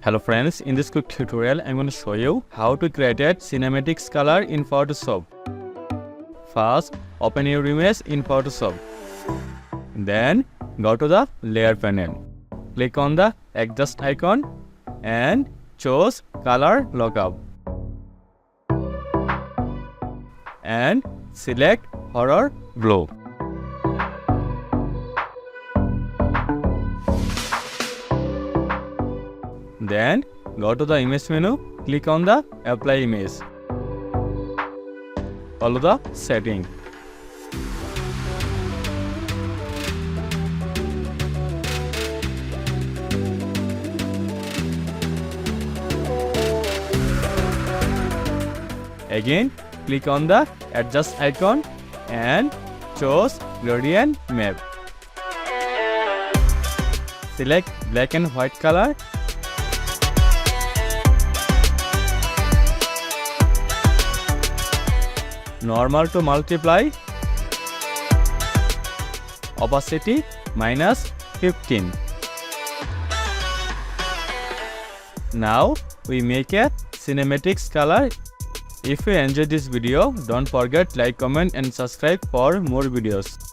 Hello friends, in this quick tutorial I'm going to show you how to create a cinematics color in Photoshop. First, open your image in Photoshop. Then go to the layer panel. Click on the adjust icon and choose color lockup. And select horror glow. Then go to the image menu, click on the apply image. Follow the setting. Again, click on the adjust icon and choose gradient map. Select black and white color. Normal to multiply. Opacity -15. Now we make a cinematics color. If you enjoyed this video, don't forget like, comment and subscribe for more videos.